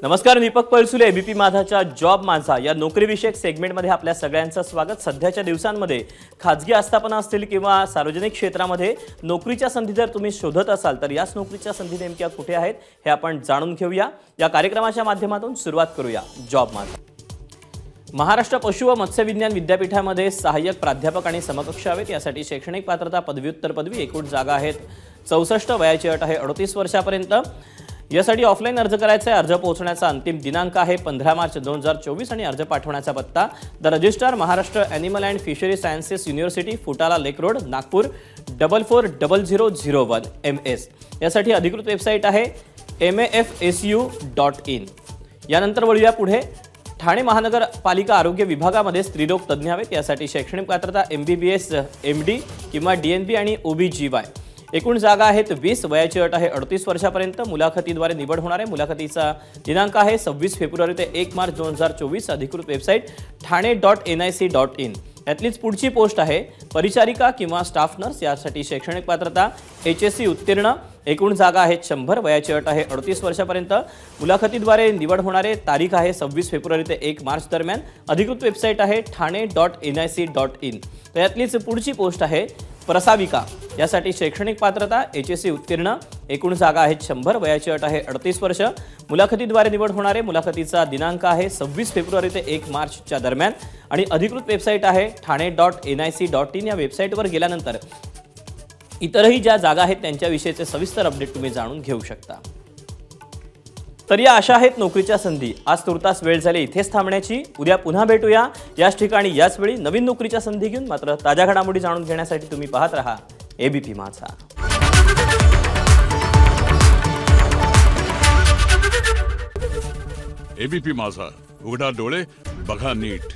नमस्कार, Deepak Palsule ABP माझाच्या job माझा या नोकरीविषयक सेगमेंटमध्ये आपल्या सगळ्यांचं स्वागत। सध्याच्या दिवसांमध्ये खाजगी आस्थापना असतील किंवा सार्वजनिक क्षेत्रामध्ये नोकरीच्या संधी जर तुम्ही शोधत असाल तर याच नोकरीच्या संधी नेमक्या कुठे आहेत हे आपण जाणून घेऊया। या कार्यक्रमाच्या माध्यमातून सुरुवात करूया जॉब माझा। महाराष्ट्र पशु व मत्स्य विज्ञान विद्यापीठामध्ये सहाय्यक प्राध्यापक आणि समकक्ष हवेत। यासाठी शैक्षणिक पात्रता पदव्युत्तर पदवी, एकूण जागा आहेत 64, वयाची अट आहे 38 वर्षापर्यंत। यासाठी ऑफलाईन अर्ज करायचा आहे। अर्ज पोहोचण्याचा अंतिम दिनांक आहे 15 मार्च 2024 आणि अर्ज पाठवण्याचा पत्ता the registrar, Maharashtra animal and fishery sciences university, Futala lake road, Nagpur 440001 MS। यासाठी अधिकृत वेबसाईट आहे mafsu.in। यानंतर वळूया पुढे। ठाणे महानगरपालिका आरोग्य विभागामध्ये स्त्रीरोग तज्ज्ञ हवेत। यासाठी शैक्षणिक पात्रता MBBS MD किंवा DNB आणि OBGY। एकूण जागा आहेत 20, वयाची अट आहे 38 वर्षापर्यंत। मुलाखतीद्वारे निवड होणार आहे। मुलाखतीचा दिनांक आहे 26 फेब्रुवारी ते 1 मार्च 2024। अधिकृत वेबसाईट thane.nic.in। यातलीच पुढची पोस्ट आहे परिचारिका किंवा स्टाफ नर्स। यासाठी शैक्षणिक पात्रता HSC उत्तीर्ण, एकूण जागा आहेत 100, वयाची अट आहे 38 वर्षापर्यंत। मुलाखतीद्वारे निवड होणारे तारीख आहे 26 फेब्रुवारी ते 1 मार्च दरम्यान। अधिकृत वेबसाईट आहे thane.nic.in। तर यातलीच पुढची पोस्ट आहे प्रसाविका। यासाठी शैक्षणिक पात्रता HSC उत्तीर्ण, एकूण जागा आहेत 100, वयाची अट आहे 38 वर्ष। मुलाखतीद्वारे निवड होणारे मुलाखतीचा दिनांक आहे 26 फेब्रुवारी ते 1 मार्चच्या दरम्यान आणि अधिकृत वेबसाईट आहे thane.nic.in। या वेबसाईटवर गेल्यानंतर इतरही ज्या जागा आहेत त्यांच्याविषयीचे सविस्तर अपडेट तुम्ही जाणून घेऊ शकता। तर या अशा आहेत नोकरीच्या संधी। आज तुर्तास वेळ झाली इथेच थांबण्याची। उद्या पुन्हा भेटूया याच ठिकाणी याच वेळी नवीन नोकरीच्या संधी घेऊन। मात्र ताज्या घडामोडी जाणून घेण्यासाठी तुम्ही पाहत रहा एबीपी माझा। एबीपी माझा, उघडा डोळे बघा नीट।